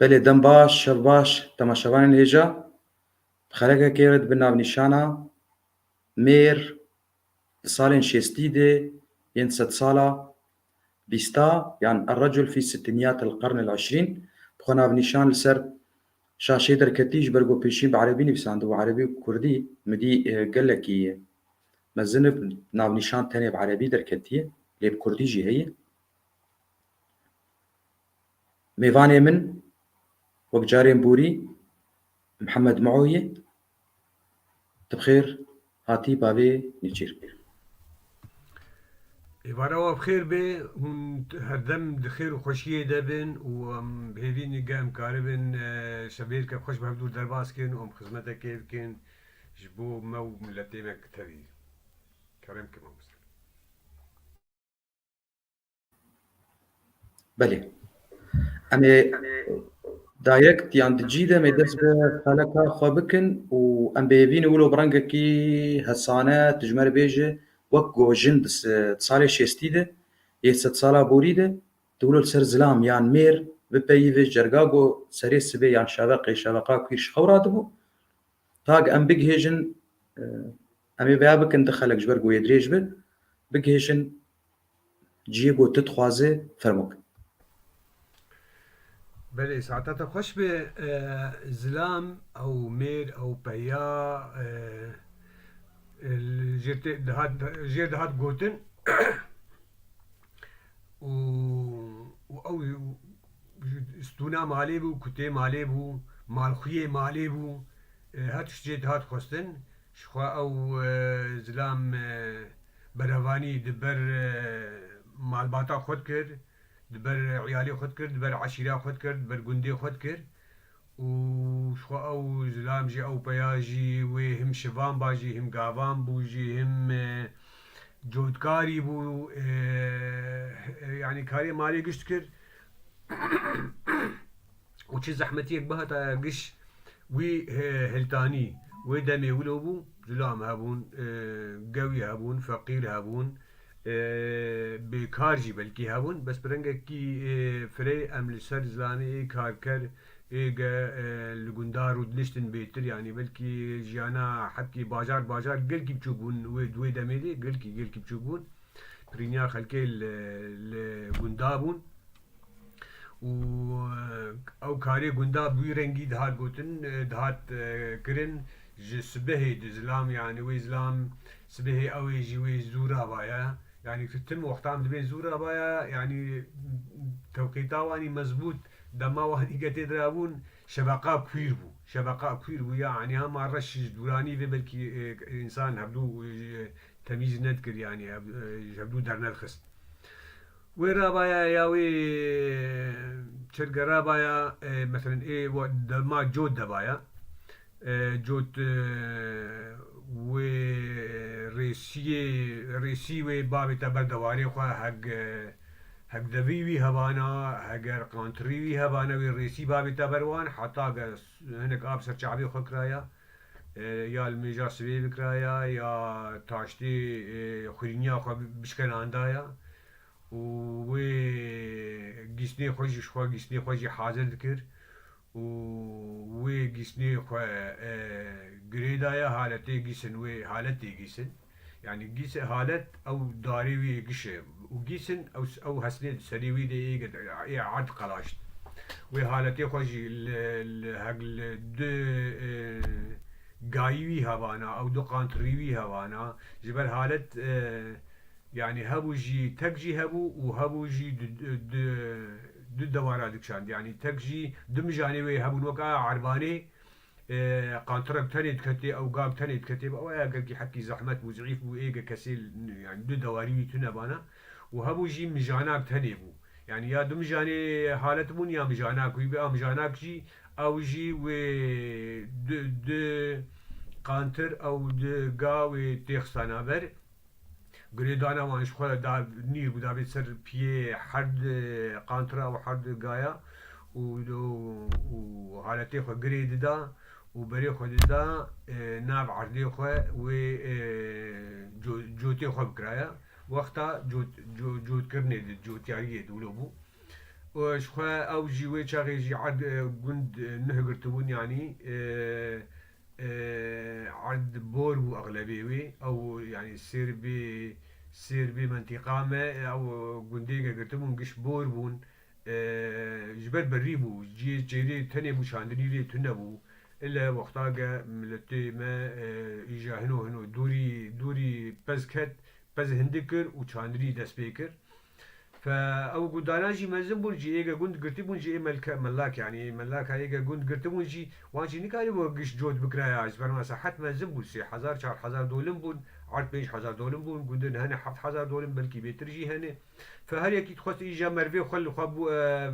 بلێ دەم باش شەڕ باش تەماشەوانên هێژە خەلەکێکê di nav nîşana mêr di salên şêstî de yên sed sala bîsta yan الرجل في ستينيات القرن العشرين dixwe navnîşan li ser şaşê derketî ji ber ku pêşî bi erebî nivîsandibû erebî û kurdî midî gelekî mezin e navnîşan tenê bi erebî derketiye lê bi kurdî jî heye. Mêvanê min wek carên borî Mihemed Mao ye. Tu bi xêr hatî bavê nêçîr. Êvara we bixêr bê hûn herdem di xêr û xweşiyê de bin û em hêvî em karibin şevêreke xweş bi hevdûr derbas kirin û em xizmetekê bikin ji bo me û milletê me tevî. Kerem kim mamoste. Belê. Em ê dayek yan di cî de em ê dest bi xeleka xwe bikin û em bêhêvî wilo bi rengekî hesane dijmer bêje wek gojin di salê şêstî de yê sed sala borî de di wilo li ser zilam yan mêr bipeyivî ji cerga got serê sibê yan şeveqê şeveqa kwîr ji xewra dibû tak em bigihêjin em ê vêya bikin di xelek ji ber ku wê dirêj be bigihêjin ciyê ku tu dixwazî fermo kin. Belê saeta te xweş bê zilam ew mêr ew peya jêr dihat gotin û ew stûna malê bû kutê malê bû malxuyê malê bû her tiştê dihat xwestin ji xwe ew zilam berevanî di ber malbata xwe dikir di ber ciyalê xwe dikir di ber eşîra xwe dikir di ber gundê xwe dikir û ji xwe ew zilam jî ew peya jî wê him şivan ba jî him gavan bû jî him cotkarî bû yanî karê malê giş dikir û çi zehmetiyek bihata giş wî hiltanî wê demê wilo bû zilam hebûn gewî hebûn feqîr hebûn bêkar jî belkî hebûn bes bi rengekî firê em li ser zilamê karker êge li gundar û diliştin bêtir yanî belkî jiyana hepkî bajar gelkî biçûk bûn wê demê de gelkî biçûk bûn pirîniya xelkê li gunda bûn û ew karê gunda bi wî rengî dihat gotin dihat kirin ji sibehê di zilam yanî wê zilam sibehê ew ê jî wê zûra baye yanî tin wextan dibên zûra baye yanî tewqîta wanî mezbût dema wanî getê dirabûn şeveqa kwîr bû yanî hema reş ji dûranî vê belkî însan hevdû temîz nedikir yanî hevdû dernedixist wê rabaye ya wê çirge rabaye mesela dema cot debaye cot wê rêsî wê bavê te ber dewarê xwe hegdevî wî hebana heger qantirî wî hebana wê rêsî bavê te ber wan heta hinek av ser çavê xwe kiraya ya li mêja sibê bikiraya ya taştê xwîniya xwe bişkenandaya û wê gîsnê xwe jî ji xwe gîsnê xwe jî hazir dikir û wê gîsnê xwe girê daye haletê gîsin wê haletê gîsin yanî gîse halet ew darê wî giş e û gîsin ew hesnê serê wî de ê erd qelaşt wê haletê xwe jî li du gayî wî hebana ew du qantirî wî hebana ji ber halet yani hebû jî tek jî hebû û hebû jî du dewara dikişand yanî tek jî du mijanê wê hebûn weka erbanê qantirek tenê diketê ew gav tenê diketê ew ya gelkî hekî zehmet bû zîf bû êge kesê yani du dewarî wî tune bana û hebû jî mijanak tenê bû yani ya du mijanê halet bûn ya mijanak wî bê mijanak jî ew jî wê du qantir ew du gav wê tê xistana ber girêdana wan ji xwe nîr bû dabê ser piyê herd qantira û herd gaya û haletê xwe girê dida û berê xwe dida nav erdê xwe wê cotê xwe bikiraya wexta cotkirinê di cotyariyê de wilo bû وشخوا او جيوي شاغي جي عد قند نهجرتبون يعني عد بوربو اغلبيوي او يعني سير بي منطقة ما او قنديقة قرتبون قش بوربون جبر بريبو جيري تنبو شاندري تنبو الا وقتاقا ملتي ما ايجا هنو دوري بزكت بز هندكر وشاندري دس بيكر فأو قداناجي مازن بونجي إيجا قند قرتي بونجي ملاك يعني ملاك إيجا قند قرتي بونجي وانجي نكاري بوقش جود بكرايا عجبر ما صحت مازن بون 3000 4000 دولم بون عاد 5000 دولم بون قندن هنا 7000 دولم بلكي بيترجي هنا فهل يكيد خص إيجا مرفي خل خب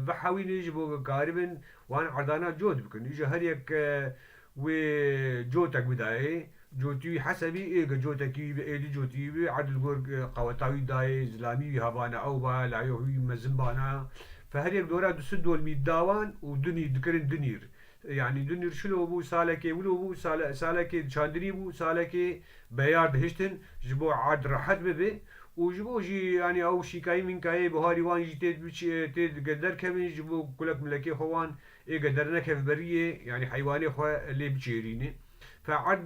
بحاوي نجبو قاربن وان عردانا جود بكن إيجا هل يك وجوتك بداية جوتي حسبي إيه جوتكي بإيدي جوتي بعدل جور قوتاوي داي زلامي هبانا أو با لا يهوي مزنبانا فهر دورا دسد والميد داوان ودني ذكرن دنير يعني دنير شلو بو سالكي ولو بو سالكي شاندري بو سالكي بيار دهشتن جبو عاد راحت ببي وجبو جي يعني او شيكاي من كاي بهاري وان جي تيد قدر كمن جبو كلك ملكي خوان ايه قدرنا كيف بريه يعني حيواني خو اللي بجيريني فعد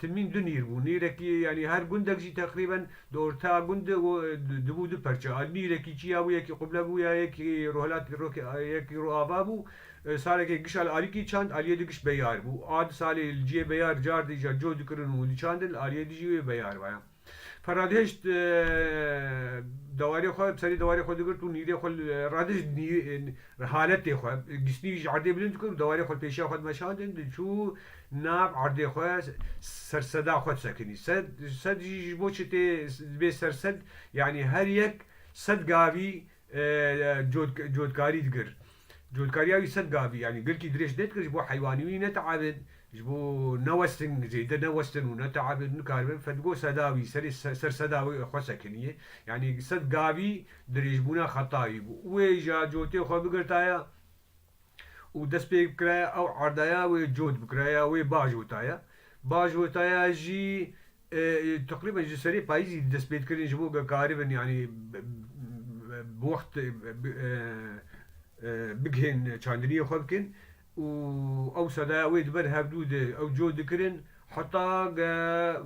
تمين دنير بو نيركي يعني هر قندك جي تقريبا دورتا قند دبو دو برشا نيركي جي او يكي قبل بو يا يكي روهلات يكي رو ابابو سالك قش على اليكي چاند اليه دقش بيار بو عاد سالي الجي بيار جار دي جو دكرن ودي چاند اليه دي جي بيار وایا فرادهشت دواري خو بسري دواري خو دقرت ونيري خو رادش حالتي خو جسني عادي بلند كل دواري خو بيشا خو مشاندن شو ناب عادي خو سرسدا خو سكني سد بوشتي بي سرسد يعني هر يك سد قاوي جودكاري دقر جودكاري سد قاوي يعني قل كي دريش ديت بو حيواني نتعبد جبو نوستن زيدا نوستن ونتعب نكاربن فتقو سداوي سر سداوي خو سكنيه يعني سد قاوي دريجبونا خطاي ويجا جوتي خو بقرتايا ودس بكرايا او عردايا وجود بكرايا وباجوتايا باجوتايا جي تقريبا جي سري بايزي دس بيت كرين جبو قاربا يعني بوقت بقهن شاندريه خو بكن او سدا ويد بر هبدود او جو دكرن حتى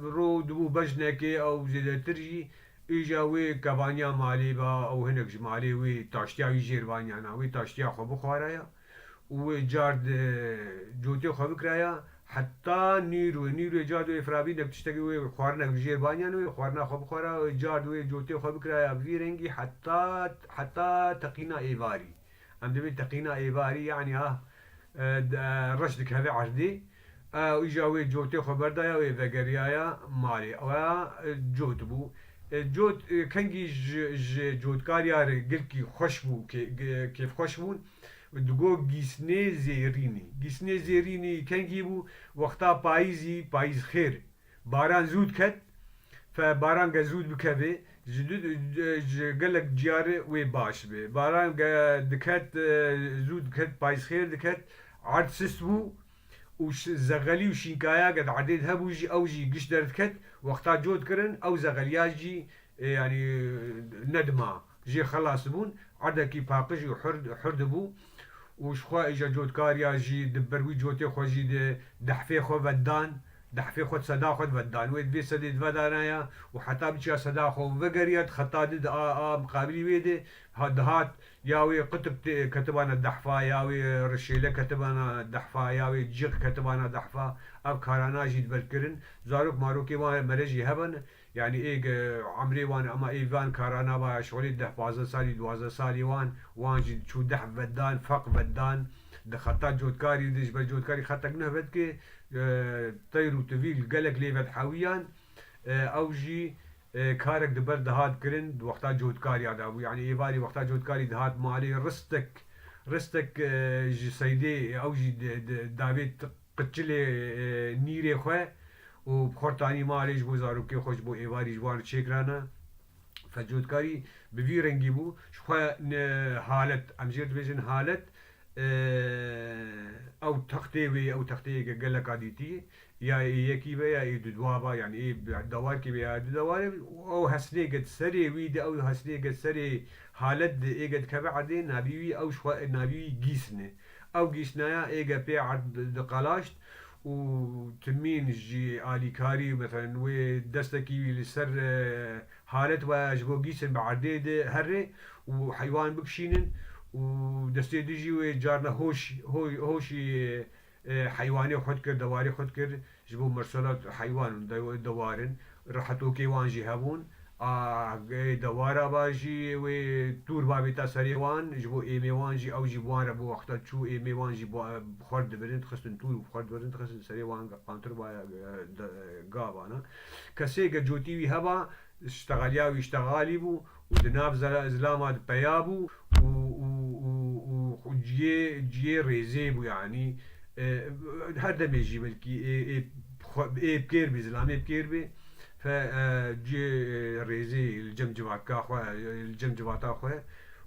رو دبو بجنكي او زيدا ترجي ايجا وي كابانيا مالي با او هنك مالي وي تاشتيا يجيربانيا نا وي تاشتيا خو بخوارايا وجارد جوتي خو بكرايا حتى نيرو جادو افرابي دك تشتغي وي خوارنا جيربانيا وي خوارنا خو بخورا جارد وي جوتي خو بكرايا في رنجي حتى تقينا ايفاري ام دبي تقينا ايفاري يعني رشدك هذا عردي ويجاوي جوتي خبر دايا ويفجريايا مالي او جوت بو جوت كنجي جوت كاريار قلكي خوشبو كيف خوشبون دقو جيسني زيريني كنجي بو وقتا بايز خير باران زود كت فباران زود بكبي جدود قال لك جياري وي باش بي باران دكت زود دكت بايز خير دكت عاد سسبو وش زغلي وشينكايا قد عديد هبو جي او جي قش دردكت وقتا جود كرن او زغليا جي يعني ندما جي خلاص بون عدكي باقش وحرد بو وشخوا اجا جود كاريا جي دبروي جوتي خو جي دحفي خو بدان دحفي خود صدا خود ودان ويد بي سديد ودانايا وحتى بيشا صدا خو وقريت خطا دد مقابلي ويدي هات ياوي قطب كتبانا الدحفا ياوي رشيله كتبانا الدحفا ياوي جيق كتبانا دحفا اب كارانا جيد بالكرن زاروك ماروكي وان مرجي هبن يعني ايه عمري وان اما ايفان كارانا با شغلي ده 12 سالي 12 سالي وان جيد شو دح بدان فق بدان ده خطا جودكاري دش بجودكاري خطا نهبت كي طير وتفيل قالك ليفت حاويان او جي كارك دبر دهات كرن وقتا جودكاري هذا يعني ايفاري وقتا جودكاري دهات مالي رستك جي سيدي او جي دافيد قتلي نيري خواه وبخورتاني مالي جبو زاروكي خوش بو ايفاري جوار تشيكرانا فجودكاري بفي رنگي بو شخوا حالت امجير بيجن حالت او تختي وي او تختي قال لك عاديتي يا يكي بيا يدوابا يعني ايه دوار كي بيا دوار او هسني قد سري ويد او هسني قد سري حالت ايه قد كبعدين نبيوي او شو نبيوي جيسنه او جيسنايا ايه قد بيع عرض دقالاشت وتمين جي آلي كاري مثلا ودستكي لسر حالت وجبو جيسن بعديد هري وحيوان بكشينن ودستي ديجي وجارنا هوشي حيواني خود كر دواري خود كر جبو مرسلات حيوان دوارن راحتو كيوان جي هبون دوارا باجي و تور بابي تا سريوان جبو ايميوان جي او جيبوان ربو وقتا تشو ايميوان جي بخورد برين تخستن تور بخورد برين تخستن سريوان قانتر با قابانا كسي جوتي وي هبا اشتغاليا ويشتغالي بو ودناف زلامات بيابو وجي ريزي بو يعني هذا بيجي بلكي ايه بكير بزلامي بكير بي فجي ريزي الجمجمة كاخوة الجمجمة تاخوة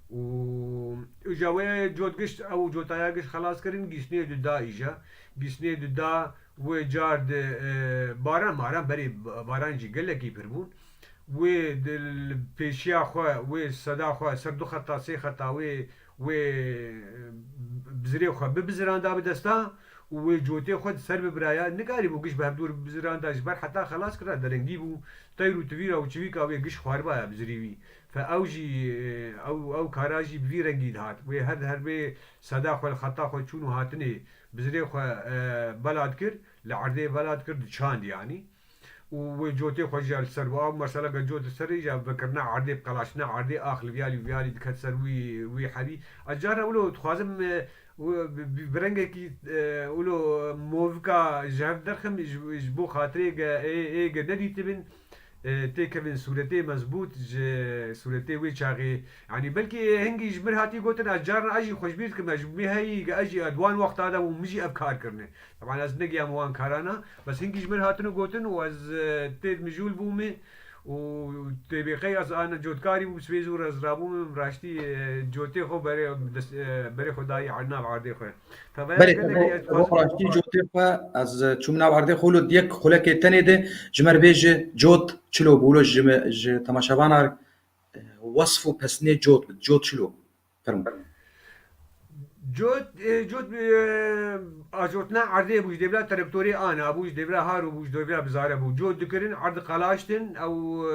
وجاوي جود قشت او جوتايا قشت خلاص كرين قشني دا ايجا قشني دا وجارد باران ماران بري باران جي قال لك يبربون و پیشیا خو و صدا خو سر دو خطا سه خطا و بزری خو ببزران دا بدستا و جوتی خود سر ببرایا نگاری بو گش به دور بزران دا جبر حتی خلاص کرا درنگی بو تیرو تویرا و چوی کا و گش خوار با بزری وی فاوجی او کاراجی بوی رنگی هات و هر به صدا خو خطا خو چونو هاتنی بزری خو بلاد کر لعرده بلاد کر چاند يعني وجوتي خوجي السر مثلا جوت السر جا بكرنا عردي بقلاشنا عردي اخل فيالي دكتسر وي حبي اجار ولو تخازم برنگه ولو موفكا جهف درخم جبو خاطري اي قددي تبن تيكفن صورتي مزبوط صورتي وي شاغي يعني بلكي هنجي جبر هاتي قوتن اجارنا اجي خوشبيت كما جبي هي اجي ادوان وقت هذا ومجي ابكار كرنه طبعا از نجي اموان كارانا بس هنجي جبر هاتنو قوتن واز تيد مجول بومي وتبقي از انا جوتكاري وسويزور از رابوم راشتي جوتي خو بري خداي عنا بعدي خو بله فبقى لك هو راشتی جوتی خو از چوم نبرده خولو دیک خوله که تنه ده جمر بیج جوت چلو بولو تماشاوانا وصفو پسنه جوت چلو فرم جوت اجوتنا عرضه بوش دبلا تربتوري انا بوش دبلا هارو بوش دبلا بزاره بو جوت دكرين عرض قلاشتن او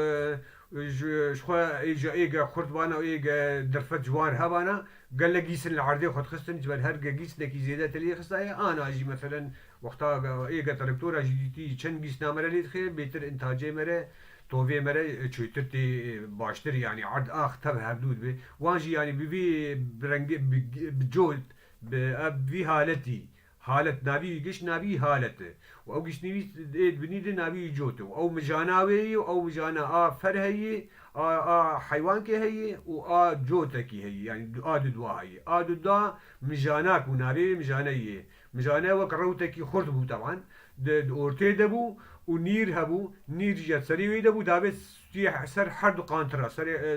شخوا ايجا خرطبانا او ايجا درفت جوار هبانا قال لك جيسن العرضه خد خستن جبل هرقا جيسن لك زياده تلي خستايا انا اجي مثلا وقتا ايجا تربتورا جديتي چن جيس نامره لي تخيل بيتر انتاجي مره توفي مره چوترتي باشتر يعني عرض اخ تبع هبدود به وانجي يعني ببي برنج بجود بفي حالتي حالت نبي قش نبي حالته او قش نبي بنيد نبي جوته او مجاناوي او مجانا فرهي حيوان كي هي و جوتك هي يعني دوا هي دوا مجاناك ونبي مجانيه مجانا وكروتك خرطبو طبعا اورتي دبو ونير هبو نير جات سري دبو دابس سر حرد قانترا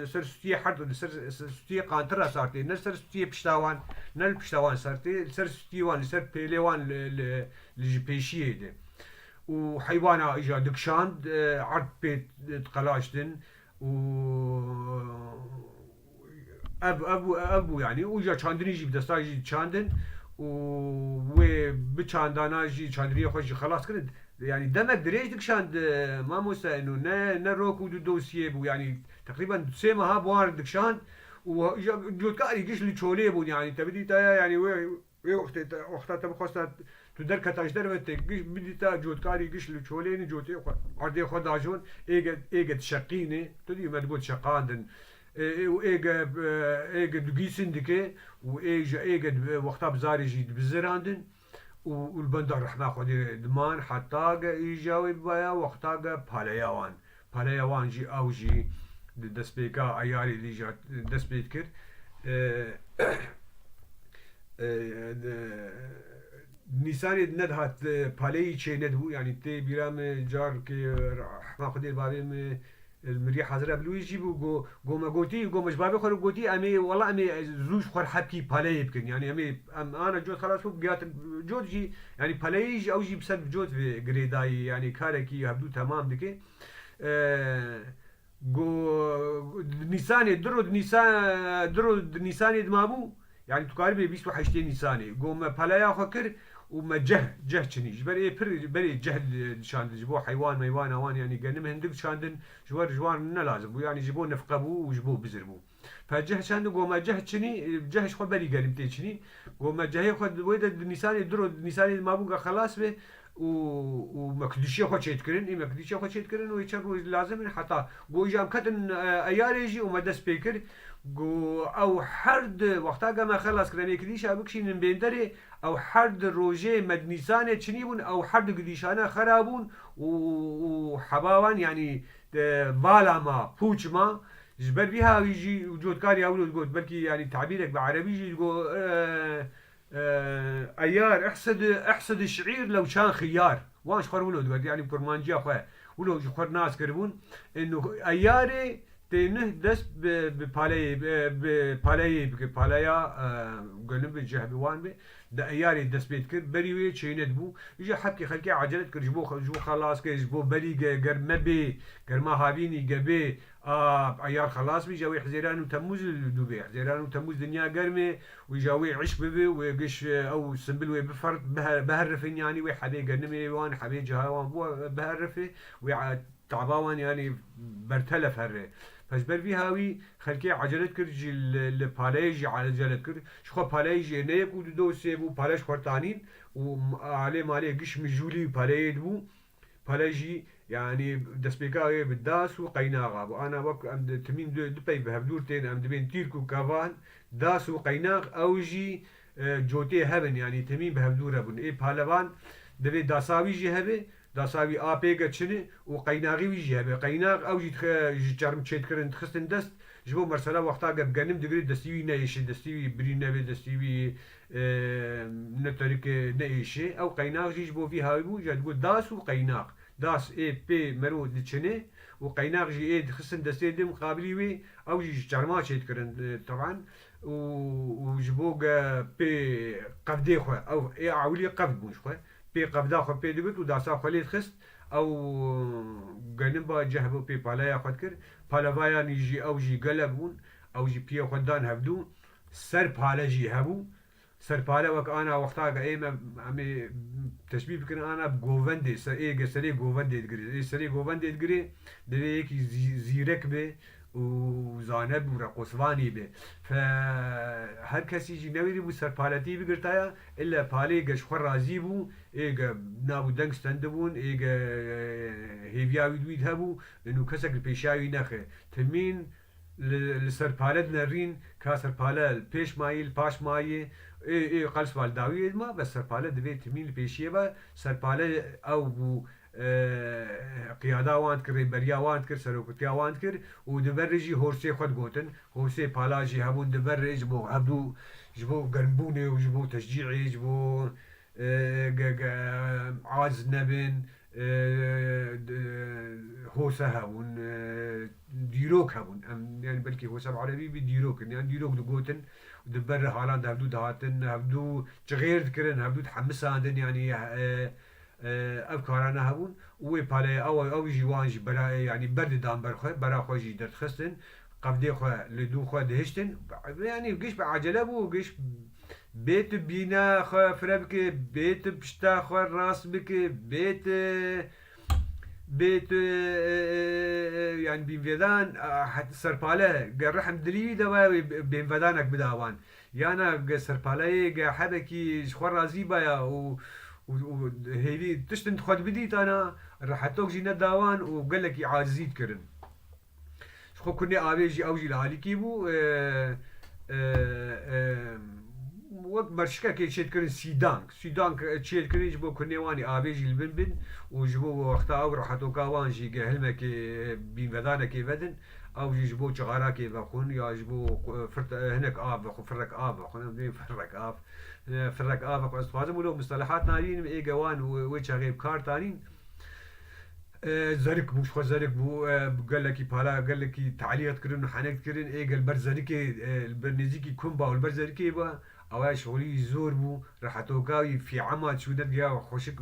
سر ستي حرد سر ستي قانترا صارتي نر سر ستي بشتاوان نر بشتاوان صارتي سر ستي وان سر بيليوان لجي بيشيه ده وحيوانا اجا دكشاند عرض بيت قلاشتن و ابو يعني وجا چاندني جي بدستا جي چاندن و بچاندانا جي چاندري خوش خلاص كرد يعني دمك دريج دكشاند ما موسى انه نا روكو دو دوسيه بو يعني تقريبا سيما ها بوار دكشاند وجود كاري جيش اللي تشوليه بو يعني تبدي تا يعني وي وقت تبخوستا تدر كتاش در وتك بدي تا جود كاري جيش اللي تشوليني جوتي عردي خدا جون ايجا تشقيني تدي ما تقول شقاندن ايجا دقيسن دكي ايجا وقتها بزاري جيد بزراندن والبندر رحمة خودي دمان حتى يجاوي بيا وقتا باليوان باليوان جي او جي دسبيكا اياري دي جات دسبيت كر نيسان ندهت بالي چه ندهو يعني تي بيرام جار كي رحمة خودي بابي المريح حضره بلوي يجيبوا جو ما قوتي جو مش بابي خلو قوتي امي والله امي زوج خور حبكي بالاي يمكن يعني امي انا جوت خلاص هو بقيت جوت جي يعني بالاي يجي او جي بسبب جوت في جريداي يعني كاركي يبدو تمام دكي جو نيساني درو نيساني دمابو يعني تقارب 28 نيساني جو ما بالايا خكر وما جه كنيش بري جه شاند جبوه حيوان ميوان اوان يعني قال هندق شاندن جوار نه لازم يعني جيبوه نفقبو وجبوه بزربو فجه شاند جو ما جه كني جه شخو بري قال متي كني جو ما جه خد ويد نيساني درو نيساني ما بقى خلاص به ومكدشي خو تشيتكرن اي مكدشي خو تشيتكرن ويشرو لازم حتى جو جام كتن اياريجي ومدى سبيكر جو او حرد وقتا ما خلص كرني كديش ابكشي من بيندري او حرد روجي مدنيسانه تشنيبون او حرد قديشانه خرابون وحباوان يعني بالا ما بوش ما جبر بيها ويجي وجود كاري اولو تقول بلكي يعني تعبيرك بعربي يجي تقول ايار احسد الشعير لو كان خيار واش خور ولو تقول يعني برمانجيا خو ولو خور ناس كربون انه اياري تنه دست بپالایا گلن به جهبوان به ده ایاری دست بید کرد بریوی چینت بو یه حبکی خلکی عجلت کرد جو خلاص که جبو بری گرمه به گرمه هاوینی گبه ایار خلاص بی جوی حزیران و تموز دوبه حزیران و تموز دنیا گرمه و جوی عشق ببه و گش او سنبل و بفرد بهرفن يعني و حبی گرمه وان حبی جهوان بو بهرفه و تعباوان يعني برتلف هره پس بر وی هاوی خلکی عجلت کرد جی لپالیج عجلت کرد شخو پالیج نه کو دو سه بو پالیج خورتانین و علی مالی گش مجولی پالید بو پالیجی يعني دسبيكاوي بالداس وقيناغ ابو انا وك ام تمين دو باي بهبدورتين ام دبين تيركو كافان داس وقيناغ اوجي جوتي هبن يعني تمين بهبدور ابن اي پهلوان دبي داساوي جي هبه داساوي آپیگه چنه و قیناغی ویجی هبه قیناغ او جی چرم چیت کرن خستن دست جبو مرسلا وقتا گب گنم دگری دستیوی نیشه دستیوی بری نبی دستیوی نترک نیشه او قیناغ جی جبو وی هاوی بو جد گو داس و قیناغ داس ای پی مرو دچنه و قیناغ جی ای خستن دستی دم قابلی وی او جی چرما چیت کرن طبعا و جبو پی قفده خو او ای عولی قفد بوش خو بي قبضا خو بي دبت وداسا خليت خست او جنبا جهبو بي بالايا خد كر بالاوايا نيجي او جي قلبون او جي بي خدان هبدو سر بالا جي هبو سر بالا وك انا وقتا ايما عمي تشبيه بكن انا بجوفندي ايه سري جوفندي تجري ايه سري جوفندي تجري دريك زيرك به وزانب ورقصواني به فهر کسی جی نویری بو سرپالتی بگرتایا الا پالی گش خور رازی بو ایگا نابو دنگ ستنده بون ایگا هیویاوی دوید هبو انو کسک پیشاوی نخه تمین لسرپالت نرین که سرپاله پیش مایی پاش مایی ای قلس والداوی ما بس سرپاله دوید تمین پیشیه با سرپاله او بو قیادا واند کرد بریا واند کرد سروکتیا واند کرد و دبرجی هورسی خود گوتن هورسی پالاجی هبون دبرج بو عبدو جبو گرمبونه و جبو تشجیعی جبو عاز نبن هوسه هبون دیروک هبون يعني بلكي هوسه بعربي بديروك يعني ديروك دقوتن دبر حالان هبدو دهاتن هبدو تغير ذكرن هبدو تحمساندن يعني افکارانه هبون و پاله او جوانج برا يعني برد دام برخه برا خوجي درت خستن قبدي خو لدو خو دهشتن يعني قش بعجله بو قش بيت بينا خو فربك بيت بشتا خو راس بك بيت يعني بينفدان حتى سرپاله قرحم دري دواوي بينفدانك بداوان يانا سرپاله حبكي خو رازي بايا و هيدي تشتن خد بديت انا راحتوك جينا داوان وقال لك عاجزيت كرن شخو كني ابيجي اوجي لهالي كيبو وقت مرشكا كي تشيت كرن سيدان تشيت كرن جبو كني واني ابيجي البنبن وجبو وقتا او راحتوك وان جي هلمه كي بين بدانا كي بدن او جبو شغارا كي بخون يا جبو فرت هناك بخون فرك بخون فرك فرق آفق استفاده مولو مصطلحات نارين اي جوان ويش غيب كار تانين زرك بو شخو زرك بو قال لك بالا قال لك تعليقات كرن وحنكت كرن ايه قال برزركي البرنيزيكي كومبا والبرزركي با او شغلي زور بو راح توقاوي في عما شو دبيا خوشك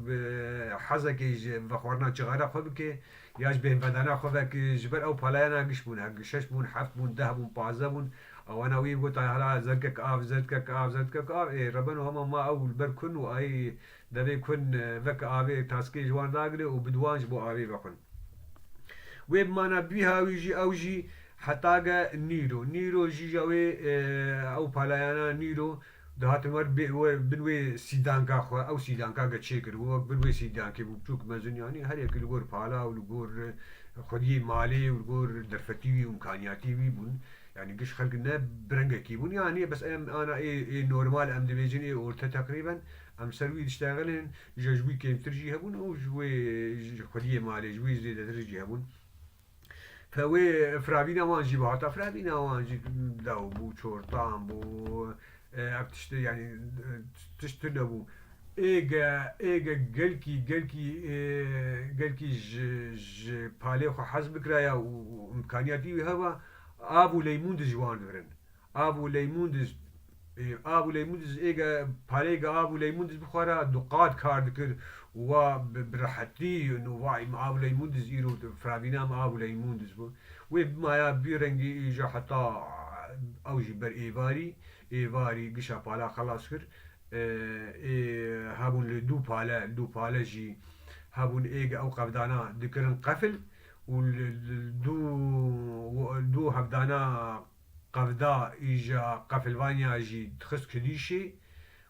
حزك بخورنا شغارة خبك ياش بين بدنا خبك جبر او بالانا قش بون قشش بون حفت بون ده بون بازا بون او انا وي قلت هلا زركك اف زركك اف زركك اف ايه ربنا هم ما اول بركن واي دبي كن فك ابي تاسكي جوان داغري وبدوانج بو ابي بكون ويب مانا بيها ويجي اوجي حتى نيرو جي جوي او بالايانا نيرو دهات مر بنوي سيدانكا خو او سيدانكا گچيكر هو بنوي سيدانكي بوچوك مزن يعني هر يك لغور بالا ولغور خدي مالي ولغور درفتي وامكانياتي بون يعني قش خلقنا برنجة كيبون يعني بس انا اي نورمال ام ديفيجن اورتا تقريبا ام سروي تشتغلن جوي كيم ترجي هبون او جوي خدي مالي جوي زيادة ترجي هبون فوي فرابينا وانجي بهاتا فرابينا وانجي داو بو شورتان بو اكتشت يعني تشتنبو ايجا قلكي ج بالي خو حسب كرايا وامكانياتي هوا ابو ليمون جوان درن ابو ليمون ابو لیموندز ایگا پاریگا ابو لیموندز بخورا دقات کار دکر و برحتی نوعی ما ابو لیموندز ایرو فرابینا ما ابو لیموندز بو و ما بیرنگی ایجا حتی اوجی بر ایواری گشا پالا خلاص کر هبون دو پالا جی هبون ایگا او قفدانا دکرن قفل دو هبدانا قفدا إيجا قفلوانيا جي تخص كديشي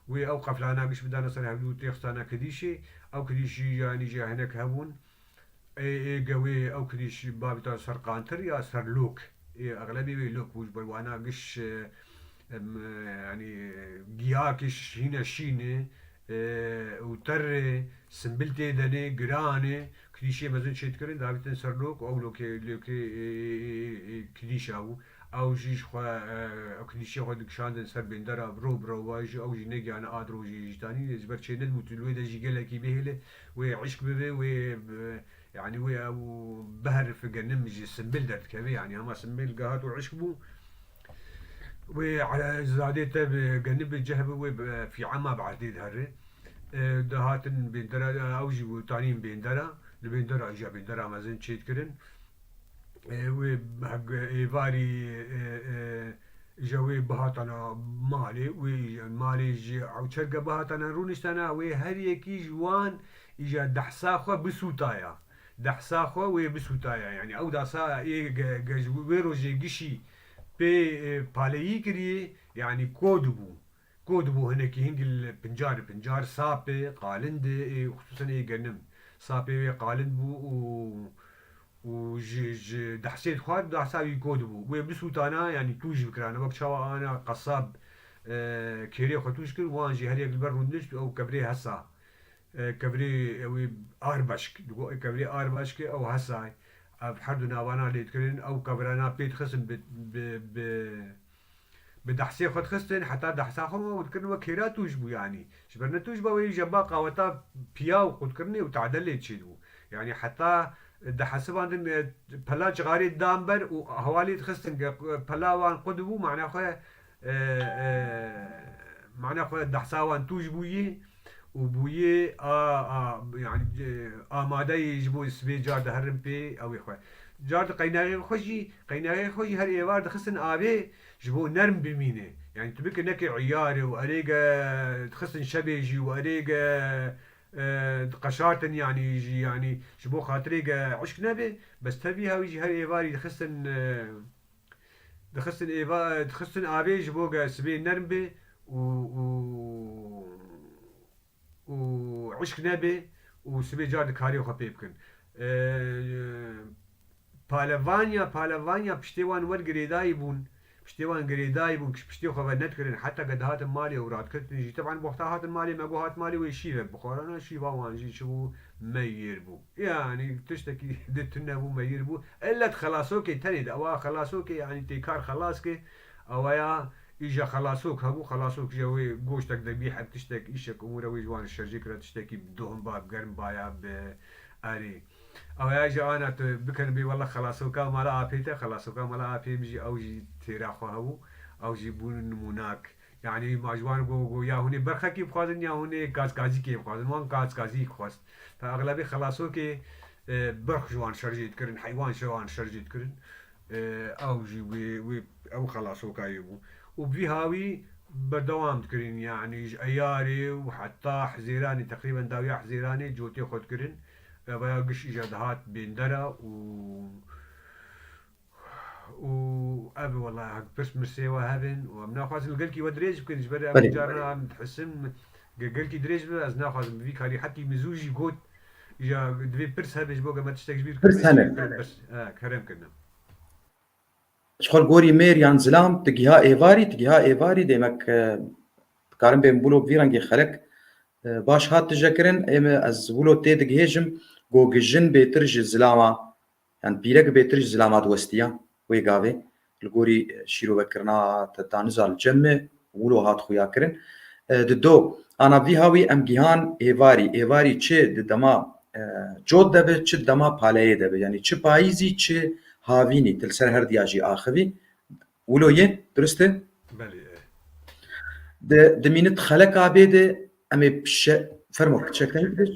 و أو قفلانا قش بدانا صار هبدو تيخستانا كديشي أو كديشي يعني جا هناك هبون اي قوي أو كديشي بابتا سر قانتر يا سر لوك أغلبي وي لوك وش وانا قش يعني جياكش هنا شيني وتر سنبلتي دني جراني كديشي مزن شيت كرين دابتن سر لوك أو لوكي كديشي او جيش خوا او كليشي خوا دكشاندن سر بندرا برو واجي او جي نيجي انا ادرو جي جتاني زبر تشينل متلوي دا جي قالك بهله ويعشق ببي يعني وي او بهر في جنم جي سنبل درت كبي يعني اما سنبل قهات وعشق بو وعلى زادته بجنب الجهب في عما بعديد هري دهاتن بندرا او جي وتانين بندرا البندرا اجا بندرا مازن تشيت كرن و حق إيفاري جوي بهاتنا مالي و مالي جي أو شرقة بهاتنا رونشتنا و هر يكي جوان إجا دحساخوا بسوتايا دحساخوا و بسوتايا يعني أو داسا إيه ويرو جي قشي بي بالي كري يعني كودبو هناك هنگ البنجار سابي قالند خصوصا إيه جنم سابي قالند بو وج دحسيت خواد دحساوي كودبو وبسوتانا يعني توج بكرانا وقت شوا انا قصاب كيري خطوش كر وانجي هريك البر وندش او كبري هسا كبري او اربشك كبري اربشك او هسا بحردو ناوانا اللي تكرين او كبرانا بيت خصم بدحسي خد خستن حتى دحسا خو وتكرن وكيرا توجبو يعني شبرنا توجبو وي جباقا وتا بياو قد كرني وتعدل تشيدو يعني حتى ده حسب عندن بلاج غاري دامبر وهوالي تخستن بلاوان قدبو معناه خويا معناه خويا دحساوان توجبويه وبويه يعني ماده يجبو سبي جار ده هرم بي او خويا جار قيناغي خوشي هر ايوار دخستن ابي جبو نرم بمينه يعني تبك نكي عياري واريقا تخستن شبيجي واريقا قشارتن يعني يجي يعني شبو خاطري عشق نبي بس تبيها ويجي هر ايفاري دخستن ايفا دخستن ابي جبو سبي نرمبي وعشق نبي وسبي جار كاري وخبيبكن بالافانيا بشتيوان ورقريداي بون پشتیوان گریدای بون پشتی خبر نکردن حتی قدهات مالی اوراد کردن جی طبعا بوقتهات مالی مجوهات مالی ويشيله بخورانا شيبا وانجي شو مير بو يعني تشتكي دتنا بو مير بو الا خلاصوكي تاني دوا خلاصوكي يعني تيكار خلاصكي او يا اجا خلاصوك هبو خلاصوك جوي گوشتك ذبيحه بتشتك ايشك اموره ويجوان الشرجيك تشتكي بدهم باب قرن بايا باري او يا جي انا بكن بي والله خلاص وكا مالا ابيته خلاص وكا مالا ابي مجي او جي تيرا خو او جي بون نموناك يعني ماجوان جو يا هوني برخه كي بخوازن يا هوني كاز كازي كي بخوازن وان كاز كازي خواست فاغلبي خلاصو كي برخ جوان شرجيت كرن حيوان شوان شرجيت كرن او جي وي او خلاصو كايبو وبي هاوي بردوام تكرين يعني اياري وحتى حزيراني تقريبا داوية حزيراني جوتي خود كرين بیا گش ایجادات بیندرا و ابي والله حق بس مرسيوا هبن ومنا خاص القلكي ودريج كن جبر ابو بله جارنا متحسن قلكي دريج از ناخذ بفيك هذه حكي مزوجي قوت يا دبي برس هبج بوقا ما تشتاق كبير برس كرمش هنه كرم بس كرم كنا شخول گوری میر یان زلام تگیها ایواری دیمک کارم بین بولو بیرنگی خلق باش هات تجکرن ام از بولو تید گهجم گو گجن بهتر ج زلاما يعني بيرك بيترج زلامات وستيا ويقافي الجوري شيرو بكرنا تتانزال الجمة ولو هات خويا كرن ددو انا في هاوي ام جيهان ايفاري تشي ددما جود دبه تشي دما باليه دبه يعني تشي بايزي تشي هافيني تلسر هر دياجي اخذي ولو يه درسته بله د مينت خلق عبيده امي بش فرموك تشكل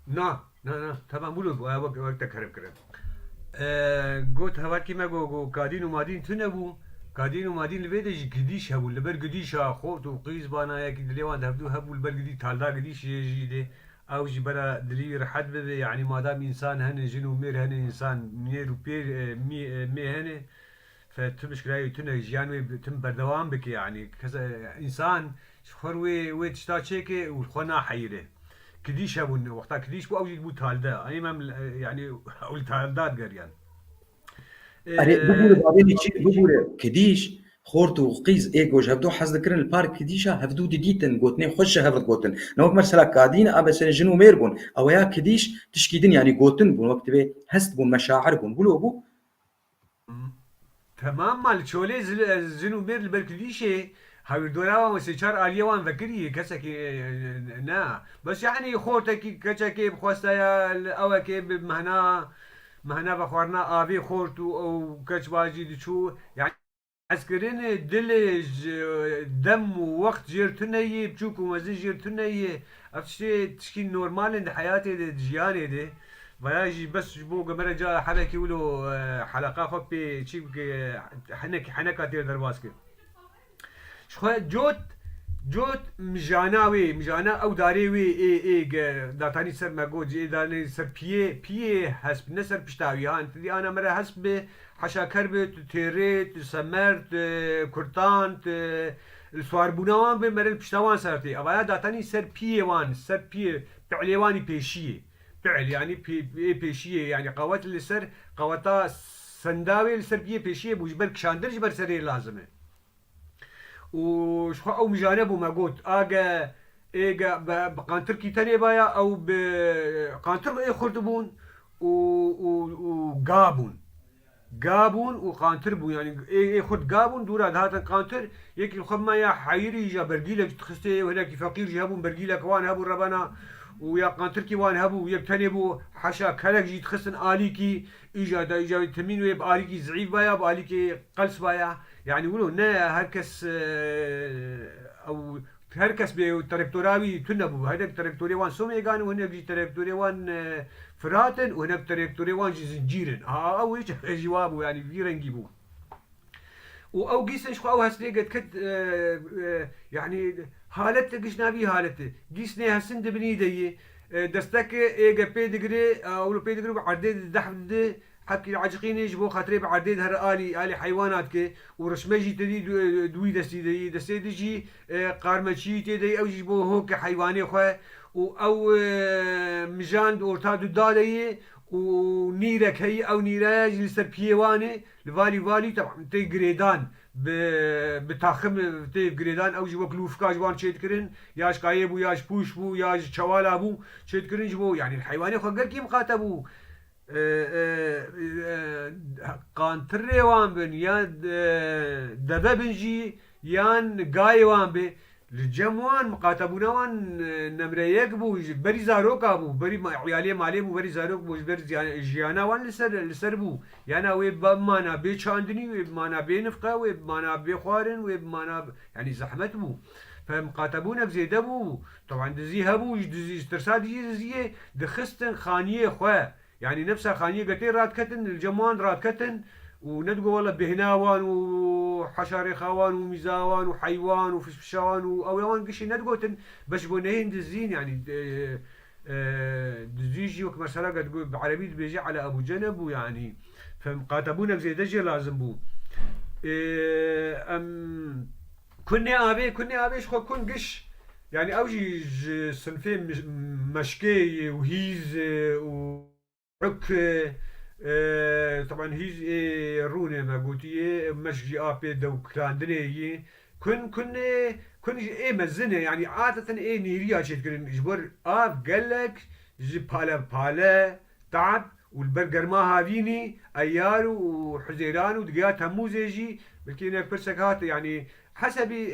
نا تمام بولو وقت كرم كرم قلت هواكي ما جو كادين ومادين تنبو كادين ومادين لبيدش قديش هبو لبر قديش خوت وقيس بانا ياكي دليوان هبدو هبو لبر قديش تالدا قديش يجي دي او جي برا دلي رحد ببي يعني ما دام انسان هن جنو مير هن انسان مير وبير مي هن فتمش كلاي تنا جيانوي تم بردوام بك يعني كذا انسان شخروي ويتشتا تشيكي والخنا حيره كديش هبون وقتها كديش بو اوجي بو تالدا اي مام يعني اول تالدات قريان اري بقول بعدين شيء بقول كديش خورتو قيز ايجوج هبدو حز ذكرن البارك كديشا هبدو ديتن قوتني خش هبد قوتن نوك مرسلا كادين ابا سن جنو ميربون او يا كديش تشكيدن يعني قوتن بون وقت بي هست بون مشاعر بون بقولوا ابو تمام مال شولي زنو بير البركديشي هاي دوراوا وسيشار اليوان ذكري كسكي نا بس يعني خوتك كسكي بخوستا يا اوكي مهنا بخورنا ابي خورتو او كش باجي دشو يعني عسكرين دلج دم ووقت جيرتني بشوكو مزي جيرتني افتشي تشكي نورمال عند حياتي دي جياني دي فياجي بس بو قمر جا حلقي ولو حلقة خب بي شيك حنكة دير درباسكي شخو جوت مجانا او داري اي داتاني سر ماجوج اي داري سر بيه حسب نسر بشتاوي هان تدي انا مرة حسب حشا كربت تيريت سمرت كرتان الفاربوناوان بمرة بشتاوان سرتي ابايا داتاني سر بيه وان سر بيه بعليواني بيشيه فعل يعني بيشيه يعني قوات اللي سر قواتا سنداوي اللي سر بيه بيشيه بوجبر كشاندرج بر سرير لازمه وشخو او مجانبو ما قلت اجا ايجا بقانتر كي تاني بايا او بقانتر اي خردبون وقابون قابون وقانتر بو يعني اي خد قابون دورا هاتن قانتر يكي الخما يا حيري جا برجيلك تخستي وهناك فقير جابون برجيلك وان هبو ربنا ويا قانتر كي وان هبو يكتني بو حشا كلك جي تخسن آليكي ايجا تمين ويب آليكي زعيف بايا بآليكي قلس بايا يعني يقولوا نا هركس او هركس بتركتوراوي تنبو هذاك تركتوري وان سومي كان وهناك جي تركتوري وان فراتن وهناك تركتوري وان جي زنجيرن او ايش جوابه يعني في رنجيبو او قيس شخو او هسني قد كد يعني حالته قشنابي حالته قيسني هسن دبني دي دستك ايجا بيدغري او بيدغري بعدد دحد حكي عجقين يجبو خاطري بعدد هر آلي حيوانات كي ورشمجي تدي دوي دستي دي قارمشي تدي او يجبو هو كحيواني خو او مجان اورتاد دادي ونيرك هي او نيراج لسر بيواني الفالي طبعا تي جريدان بتاخم تي جريدان او جبو كلوفكا جوان شيت كرين ياش قايبو ياش بوش بو ياش شوالا بو شيت كرين جبو يعني الحيواني خو غير كي مقاتبو قانتري وان بن يا دبابنجي يان قاي وان بي الجموان مقاتبونوان نمريك بو بري زاروكا بو بري عيالي مالي بو بري زاروك بو بري جيانا وان لسر بو يعني وي بمانا بي شاندني وي بمانا بي نفقه وي بمانا بي خوارن وي بمانا يعني زحمت بو فمقاتبونك زي دبو طبعا دزي هبو دزي استرسال دزي دخستن خانيه خواه يعني نفسها خانيه قتين رات كتن الجموان رات كتن وندقوا والله بهناوان وحشاري خوان وميزاوان وحيوان وفشفشاوان واويوان قشي ندقوتن باش بونهين دزين يعني دزيجي وكمرسلا قد تقول بعربي بيجي على ابو جنب ويعني فمقاتبونك زي دجي لازم بو ام كني ابي شخو كن قش يعني اوجي صنفين مشكي وهيز وعك طبعا هيز رونه ما قلتي مشجي ابي دو كلاندني كن مزنه يعني عادة نيريا شتكرن جبر قال لك جي بالا تعب والبرجر ما هافيني ايار وحزيران ودقيات همو زيجي بلكي انك برسك هات يعني حسبي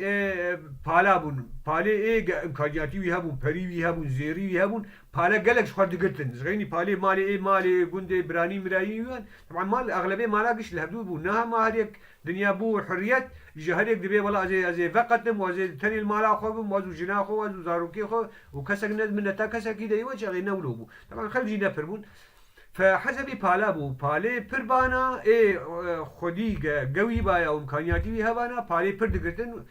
بالا بون بالي امكانياتي ويهبون بري ويهبون زيري ويهبون بالا قالك شخوار دقتن زغيني بالي مالي قندي براني مرايي طبعا مال اغلبيه مالاقش لهبدو بو نها ما هذيك دنيا بو حريات يجي هذيك دبي والله ازي فقتم وازي تاني المال خو وازو جنا خو وازو زاروكي خو وكسك من تا كسك كده يوجه غير نولو طبعا خلجي نفرمون فحسبي بالا بو بالي بربانا خودي قوي بايا وامكانياتي هبانا بالي پر دقتن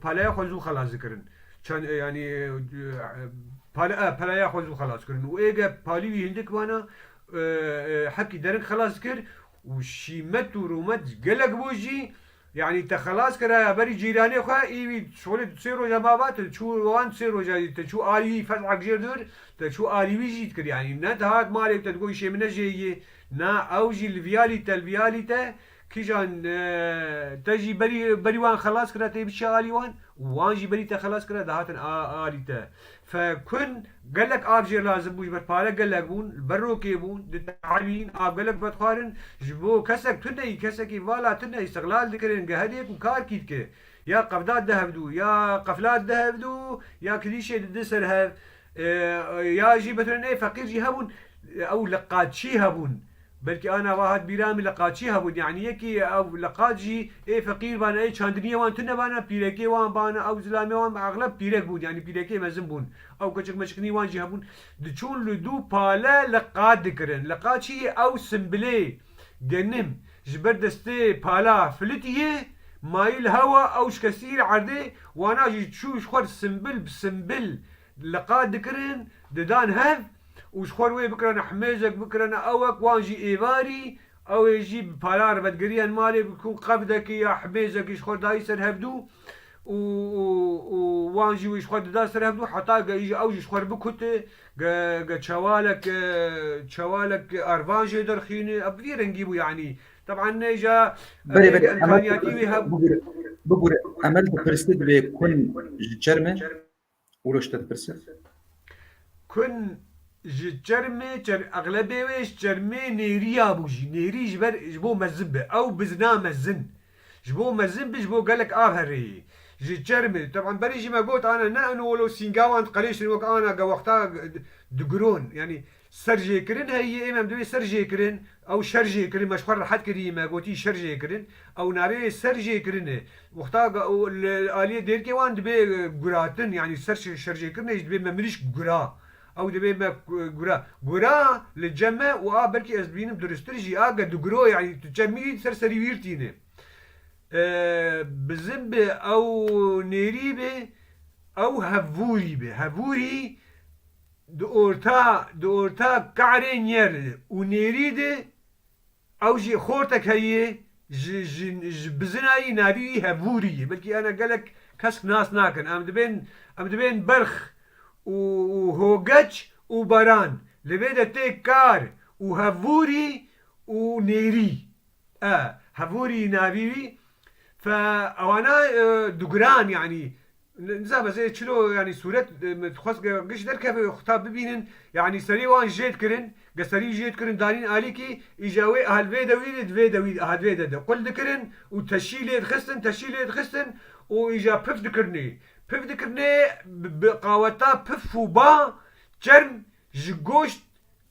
بالا خوزو خلاص ذكرن كان يعني بالا خوزو خلاص كرن وايجا بالي هندك وانا حكي درك خلاص كر وشيمت ورومت قلق بوجي يعني تخلاص كرا بري جيراني خو اي شغل تصيروا جماعات تشو وان تصيروا جاي تشو الي فتح جيردر تشو الي ويجي تكر يعني ند هاد مالك تقول شيء من جاي نا اوجي الفياليتا كيجان تجي بري وان خلاص كرا تبي شالي وان جي بري تخلاص كرا دهاتن اليتا فكن قال لك ابجر لازم بوش بربالا قال لك بون البرو كيبون التعليم قال لك بتخارن جبو كسك تني كسكي فالا تني استغلال ذكرين قهديك وكار كيتك يا قفدات ذهبدو يا قفلات ذهبدو يا كليشي دسر هاف يا جيبترن فقير جهبون او لقات شي هبون بلكي انا واحد بيرامي لقات شي هبون يعني يكي او لقات جي فقير بانا چاندنيه وان تنه بانا بيركي وان بانا او زلامي وان اغلب بيرك بود يعني بيركي مزن بون او كچك مشكني وان جي هبون دچون لدو بالا لقات ذكرن لقات شي او سمبلي جنم جبر دستي بالا فلتيه مايل هوا اوش كثير عرضي وانا جي تشوش خور سمبل بسمبل لقات ذكرن ددان هف وشخور وي بكرنا حميزك بكرنا اوك وانجي ايفاري او يجي ببالار بدقريان مالي بكون قبدك يا حميزك يشخور دايسر هبدو وانجي ويشخور دايسر هبدو حتى يجي او يشخور بكوت تشوالك ارفانجي درخيني ابدي نجيبو يعني طبعا نيجا بري امكانياتي ويهب بقول امل برستد بيكون جرمه ولوش تدبرسد كن جرمي اغلبيه ويش جرمي نيريا بوجي نيري جبر جبو مزبه او بزنا مزن جبو مزن بجبو قالك هري جرمي طبعا بريجي ما قلت انا نانو ولو سينغاوان قليش وقت انا وقتها دقرون يعني سرجي كرن هي امام دوي سرجي كرن او شرجي كرن مشخور حد كري ما قلتي شرجي كرن او ناري سرجي كرن وقتها الاليه ديركي وان دبي قراتن يعني شرجي كرن دبي ممريش قرا او دبي ما قرا للجمع وبلكي اسبينم درسترجي اجا دقرو يعني تجمي سرسري ويرتينه بزنبه او نيريبه او هفوري دورتا كعرين ير ونيريده او جي خورتك هي بزناي نابي هفوري بلكي انا قالك كسك ناس ناكن ام دبين برخ وهوجتش وبران لبيدا تيك كار وهفوري ونيري هفوري نابي فاوانا دقران يعني نزابه زي شلو يعني صورت متخص قش دركه خطاب ببينن يعني سري وان جيت كرن قسري جيت كرن دارين اليكي اجاوي اهل فيدا ويد اهل فيدا قل ذكرن وتشيل خستن واجا بف ذكرني پف دکرنه بقاوتا پف و با چرم جگوشت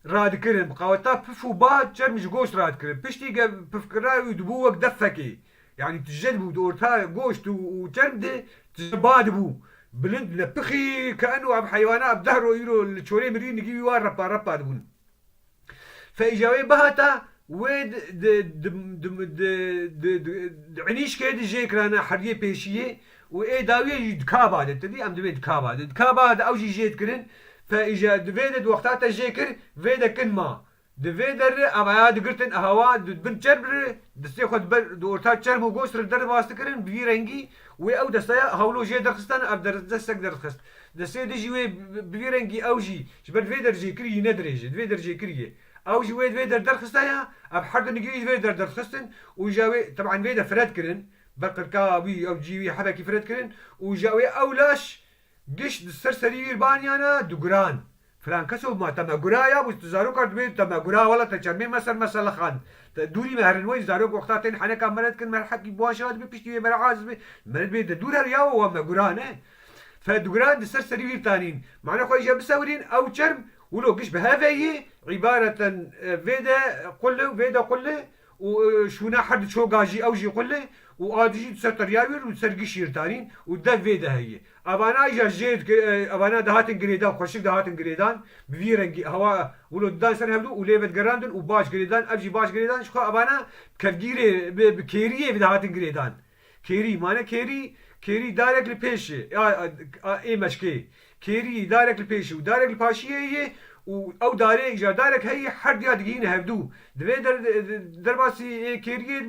راد کرن بقاوتا پف و با چرم جگوشت راد کرن پشتی پف کرای دبو وک دفکی يعني تجذبوا دورتها جوشت وچرم ده تباد بو بلند لبخي كانه اب حيوانات بظهره يرو الشوري مرين يجي وار ربا ربا دبون فاجاوي بهاتا ويد عنيش كيد جيك رانا حريه بيشيه واي داويه دكابا تدي ام دبي دكابا او جيت كرن فاجا دفيد وقتها جيكر فيدا كن ما دفيدر ابا دقرتن هوا بن چربر دستي خد دورتا چرم و گوشت در واسطه کرن بي رنگي و او دستا هولو جي درخستان اب در دستك درخست دستي دجي وي بي رنگي او جي جبر فيدر جي كري ندرج فيدر جي كري او جي وي فيدر درخستايا اب حد نجي فيدر درخستن وجاوي طبعا فيدر فرد كرن بقر كابي او جي حبكي فرد كرن وجاوي اولاش قش السرسري بانيانا دقران فلان كسو ما تما قرايا بس تزارو كارد بيت تما قرا ولا تشرمي مثلا خان دوري مهرن وين زارو وقتاتين حنا كان مرات كن مرحكي بواشات بيشتي مرعاز مرات بيت دور ريا وما قرانه فدقران السر سرير تانين معنا خوي جاب ساورين او شرم ولو قش بهذه عبارة فيدا قله وشونا حد شو قاجي او جي قله وادجي تسطر ياوير وتسرقي شيرتانين ودا فيدا هي ابانا اجا جيد ابانا دهاتن جريدان خوشك دهاتن جريدان بفيرنجي هوا ولو دان سن هبدو وليفت جراندن وباش جريدان ابجي باش جريدان شخو ابانا كفجيري بكيريه بدهاتن جريدان كيري مانا كيري دارك لبيشي اي مشكي كيري دارك لبيشي ودارك لباشيه او دارك جا دارك هي حد يادگين هبدو دوی درباسی کیریه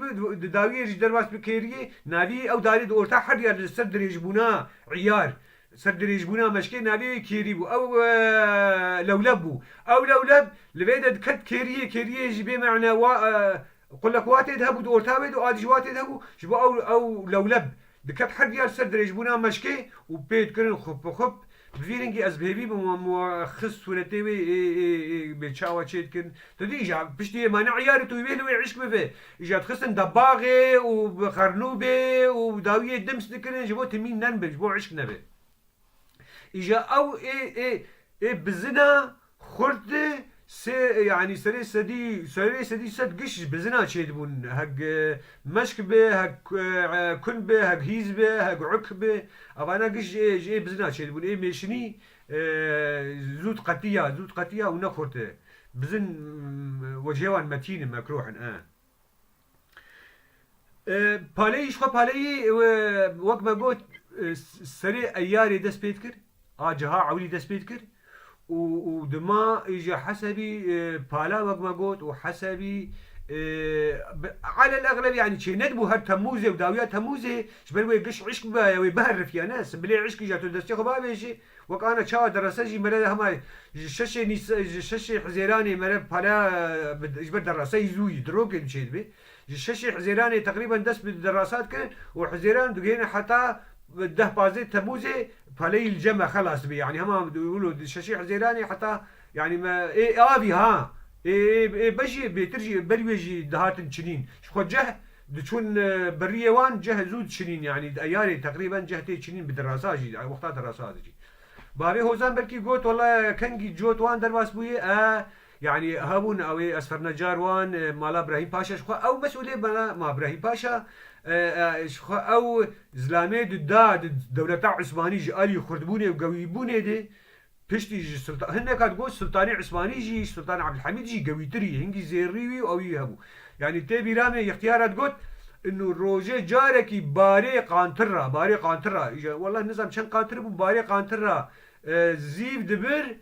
داویه درباس بکیریه ناوی او داری دورتا حد یاد سر دريجبونا عيار سر دريجبونا مشكي ناوی کیری بو او لولب بو او لولب لبيد كت كيريه جي بمعنى قل لك واتي يذهبوا دورتا بيدو ادي جواتي يذهبوا جبو او لولب دكت حد ياد سر دريجبونا مشكي وبيت كرن خب بفيرنجي از بهبي خص صورتي وي بتشاوا تشيتكن تدي جا بشتي ما نعيار تو يبينو يعيش بفي اجا تخصن دباغي وخرنوبي وداويه دمس نكن جبو تمين ننبل جبو عشق نبي اجا او اي بزنا خرد يعني سري سدي سد قش بزنا تشيدبون هق مشك به هق كن به هق هيز به هق عك به أنا قش إيه بزنا تشيدبون إيه مشني زود قتية ونخرته بزن وجهوان متين مكروحا بالي شو بالي وقت ما قلت سري أياري دس بيتكر جها عولي دس بيتكر ودما اجى حسبي بالا وقت ما قلت وحسبي على الاغلب يعني شي ندبو هر تموزه وداويات تموزه شبل وي قش عشق ويبهرف يا ناس بلي عشق جاتو دستي خبابي شي وكان شا دراسه جي مرة هما ششي حزيراني مرة بالا جبر دراسه يزوي دروك مشيت به ششي حزيراني تقريبا دس بالدراسات كان وحزيران دقينا حتى ده بازي تموزه فلي الجمع خلاص بي يعني هم يقولوا ششي حزيراني حتى يعني ما ايه ابي ها ايه بجي بترجي بريجي دهات تشنين شو جه دتشون بريه وان جه زود تشنين يعني اياري تقريبا جهتي تشنين بالدراسات جي وقتها دراسات جي بابي هوزان بركي قلت والله كنجي جوت وان درباس بوي يعني هابون او اسفر نجار وان مالا ابراهيم باشا شو او مسؤوليه ما ابراهيم باشا او زلامه داد دولتا عثماني جي الي خردبوني وقويبوني دي بشتي سلطان هن كانت تقول سلطاني عثماني جي سلطان عبد الحميد جي قويتري هنجي زيريوي او يهبو يعني تبي رامي اختيارات قلت انه الروجه جاركي باري قانترا والله النظام شن قانتر باري قانترا زيف دبر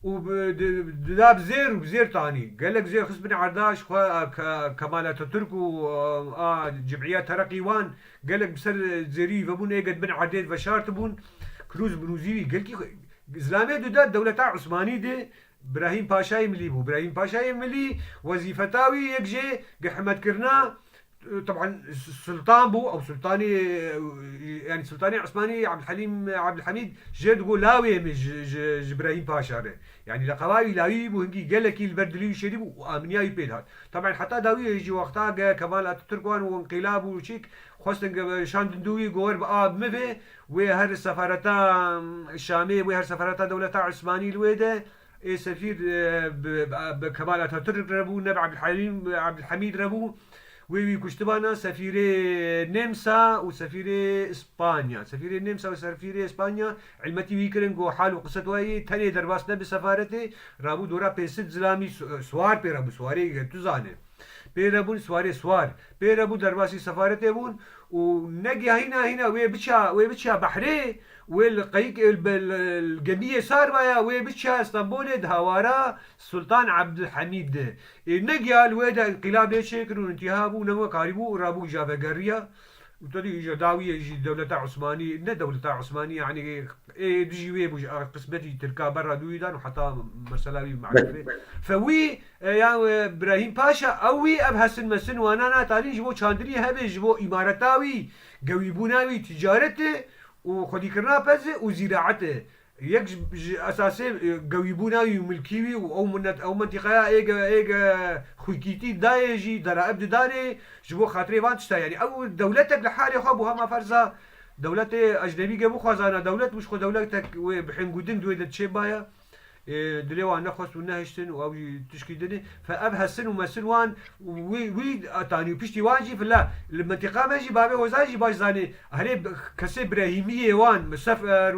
وداب زير وبزير تاني قال لك زير خص بن عرداش كمال اتاتورك جمعيات ترقيوان قال لك بسر زيري فبون ايقد بن عديد فشارت بون كروز بنوزيوي قال لك اسلامي دودات دولتا عثماني دي ابراهيم باشاي ملي بو ابراهيم باشاي ملي وظيفتاوي يكجي قحمد كرنا طبعا سلطان بو او سلطاني يعني سلطاني عثماني عبد الحميد جد لاوي مش ابراهيم باشا يعني لقواوي لاوي بو هنجي قال لك البردلي شريب وامنياي بيدها طبعا حتى داوي يجي وقتها كمال اتاتورك وانقلاب وشيك خواستن شاندن دوی گور با آب مفه و هر سفارتا شامی و هر سفارتا دولتا عثمانی الويده سفير بكمال اتاتورك ربو نبع عبد الحميد ربو وي كشتبانا سفير نمسا وسفير اسبانيا سفير النمسا وسفير اسبانيا علمتي ويكرن جو حال وقصه وي تاني درباسنا بسفارته رابو دورا بيست زلامي سوار بيرابو سواري تزانه بيرابون سواري سوار بيرابو درباسي سفارته بون ونجي هنا وي بتشا بحري والقيق الجميع صار بيا وبتشا اسطنبول دهوارا سلطان عبد الحميد نجي الويدا انقلاب ليشكر وانتهابه نمو قاربو رابو جافقريا وتدي جداوية يجي دولة عثمانية نا دولة عثمانية يعني إيه بيجي ويبو قسمتي تركا برا دويدان وحتى مرسلاوي معرفة فوي يعني إبراهيم باشا أوي أبهسن مسن وانا تاني جبو چاندري هبه جبو إمارتاوي قويبوناوي تجارته وخدي كرنا بزه وزراعته يك اساسي قويبوناوي وملكيوي او منطقه ايجا خويكيتي دايجي درائب داري جبو خاطري وانتشتا يعني او دولتك لحالي خابوها ما فرزا دولت اجنبي جابو خوازانا دولت مش خو دولتك بحنقودن دويدت شبايا دليوان نخص ونهشتن او تشكيدني فابها السن ومسلوان وي تاني بيشتي واجي فلا المنطقه ماجي بابي وزاجي باش زاني هري كسي ابراهيميه وان مسافر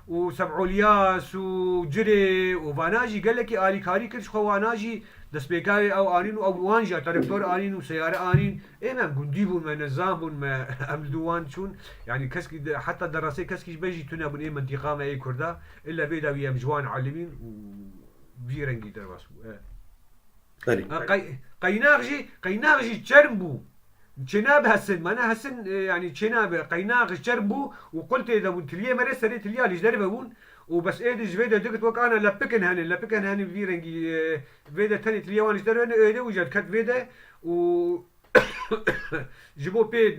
وسبعولياس وجري وفاناجي قال لك الي كاري كرش خواناجي دسبيكاوي او انين او وانجا تركتور انين وسياره انين انا قنديبون ما نظامون ما امدوان شون يعني كسكي حتى دراسي كسكي بيجي تنا بن اي منطقه ما اي كردا الا بيدا ويا مجوان عالمين وبيرنجي دراسو قيناغجي تشربو جناب هسن ما انا هسن يعني جناب قيناغ جربو وقلت اذا بنتليه مرة سريت ليا ليش دربون وبس ايدي جفيدا دقت وك انا لبكن هاني فيرنجي فيدا تاني تليوان ليش دربون ايدي وجد كت فيدا و جيبو بي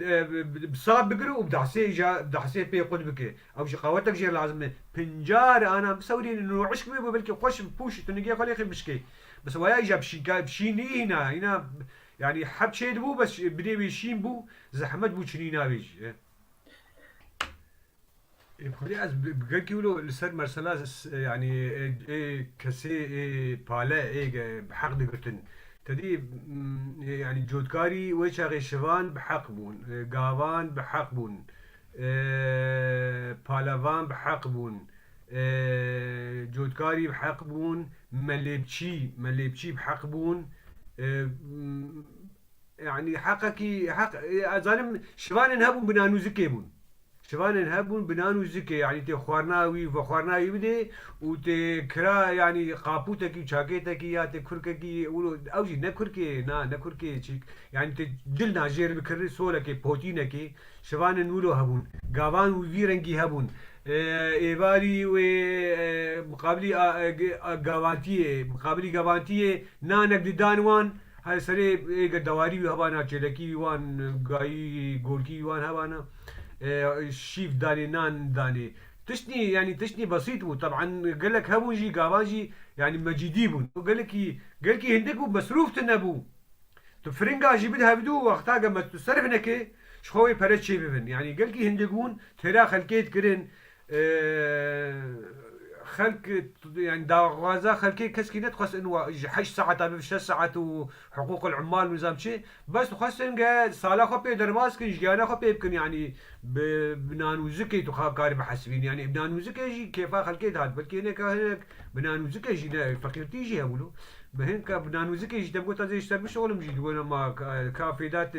بصاب بقرو وبدحسي بي قد بكي او شقاوتك جير لازم بنجار انا مسوي انه عشق بي بلكي خوش بوش تنقي خلي بشكي بس ويا جاب بشيني هنا يعني حب شيء بو بس بدي بيشين بو زحمت بو شني نابيج بخلي از بقول كيلو لسر مرسلاس يعني كسي بالا بحق دقتن تدي يعني جودكاري ويشاغي شفان بحق بون قاوان بحق بون بالافان بحق بون جودكاري بحق بون مليبشي بحق بون يعني حق ظالم شفان هبون بنانو زكيبون شفان هبون بنانو زكي يعني تي خوارناوي وخوارناوي بدي وتي كرا يعني قابوتك وشاكيتك يا تي كركي ولو اوجي نكركي نكركي تشيك يعني تي دلنا جير بكري سولك بوتينك شفان نولو هبون غاوان وفيرنجي هبون ايباري و مقابلي غاوانتيه نانك دانوان هاي سري ايجا دواري هبانا چلكي وان غاي غولكي وان هبانا شيف داني نان داني تشني بسيط بو طبعا قال لك هبون جي غاواجي يعني مجيديبون قال لك هندكو مصروف تنبو تفرنجا جيبدها بدو وقتها قام تصرفنك شخوي برشي بفن يعني قال لك هندكون ترى خلكيت كرن خلق يعني داغازا خلقي كسكي نتخص انه 8 ساعات او 6 ساعات وحقوق العمال ونظام شيء بس خاص ان صالح خو بيدر ماسكن جانا خو بيمكن يعني بنانو زكي تو كاري بحسبين يعني بنانو زكي يجي كيف خلقي هذا بلكي هناك بنانو زكي يجي فقيرتي يجي هبولو بهنك بنانو زكي يجي تبغى تزي يشتغل شغل مجيد وانا ما كافيدات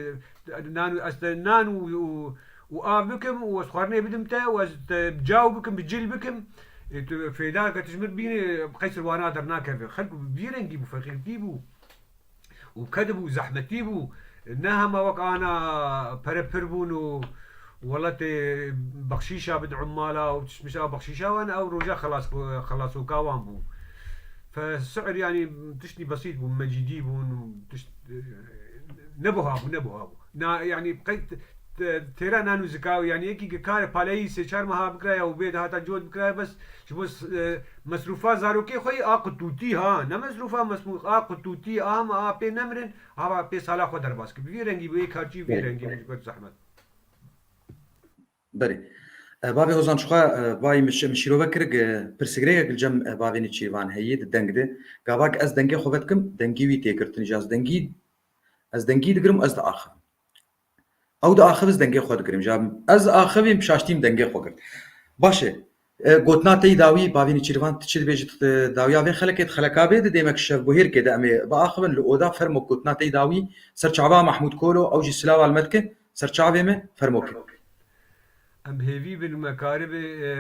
نانو نانو وآبكم وسخرني بدمته وجاوبكم بجيل بكم في ذاك تجمر بيني بقيس الوانا درناك خلقوا بيرنجي بو فقيرتي بو وكذبوا زحمتي بو انها ما وقعنا بربربون والله بخشيشه بد عماله وتشمشا بخشيشه وانا او رجا خلاص وكاوان بو فالسعر يعني تشني بسيط بو مجيدي بو نبوها يعني بقيت ترى نانو زكاوي يعني يكي كار بالاي سيشار مها بكرايا وبيد هاتا جود بكرايا بس شبوس مصروفات زاروكي خوي اقطوتي ها نا مصروفات مسموخ اقطوتي ما بي نمرن ها بي صلاح خو درباس بي رنگي بي كارچي بي رنگي بجكت زحمت بري بابي هۆزان چخوا بای مشیرۆڤە کرد پرسیگرەیەک لەجەم باوێنی چیروان هەیە دەنگدێ گاواک ئەس دەنگێ خۆ بکەم دەنگی وی تێکردنی جاز ئەس دەنگی دەگرم ئەس دەئاخم ئەو دەئاخبز دەنگێ خۆ دەگرم جا ئەس ئاخەویم پشاشتیم دەنگێ خۆ کرد باشێ گوتناتەی داوی باوێنی چیروان چ دەبێژێت داویاوێ خەلکێت خەلەکا بێ دەدێمە شەف بۆ هێرکێدا ئەمێ بەئاخبن لە ئۆدا فەرمۆ گوتناتەی داوی سەرچاوا محمود کۆلۆ ئەوژی سلااو ئالمەتکە سەرچاوێمە فەرمۆکە ام هیوی بن مکارب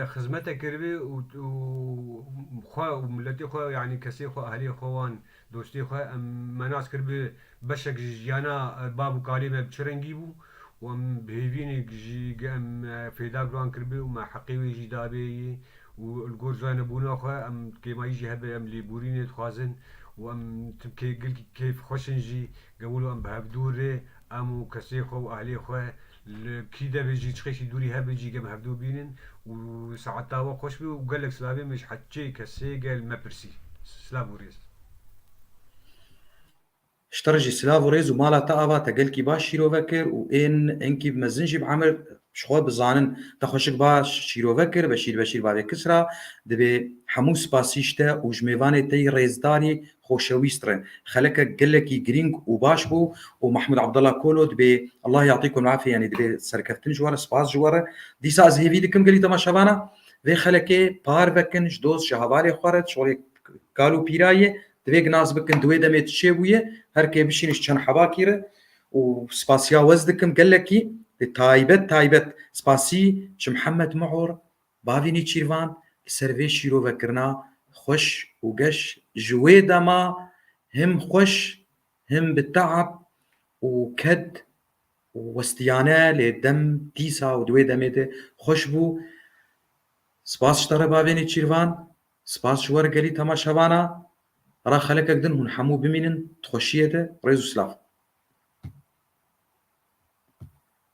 خدمت کرده و خو ملتی خو یعنی کسی خو اهلی خوان دوستی خو ام مناس کرده بشک جیانا باب کاری به چرنگی بو و ام هیوینی جی ام فیدا گران کرده و ما حقیقی جدابی و الگورزان بونا خو ام که ما يجي هبه ام لیبورین خوازن و ام تبكي قل كيف خوشنجي قولوا ام بهبدوره امو كسي خو اهلي خو کی دەبێژی چخێکی دووری هەبێجی گەم هەفتوو بینن و ساعتاوە خۆش بێ و گەلێک سلاوێ مش حەچەی کەسێ گەل مەپرسی سلااو و ڕێز شترجي سلاف وريز ومالا تاوا تقلكي باش شيروفكر وإن إنكي بمزنجي بعمر شخوا بزانن تخوشك باش شيروفكر بشير بابي كسرا دبي حموس باسيشتا وجميفاني تي ريزداري خوشويسترن خلك قلكي جرينج وباش بو ومحمود عبد الله كولو دبي الله يعطيكم العافيه يعني دبي سركفتن جوار سباس جوار دي ساز هيفي دكم قلي تماشاوانا في خلكي بار بكن جدوز شهواري خورت شوري قالوا بيرايه دوێک ناز بکن دوێ دەمێت چێ بووە هەرکێ بشینش چەند حەباکیرە و سپاسیا وەز دکم گەلێکی تایبەت سپاسی چ محەممەد مەعۆر باوینی چیروان سەرێ شیرۆڤەکردنا خۆش و گەش ژوێ دەما هم خۆش هم بتەعب و کەد وەستیانە لێ دەم دیسا و دوێ دەمێتێ خۆش بوو سپاس شتەڕە باوێنی چیروان سپاس وەرگەلی تەماشەوانە را خەلەکەک دن هون هەموو بمینن خۆشیەتە ڕێز و سلااف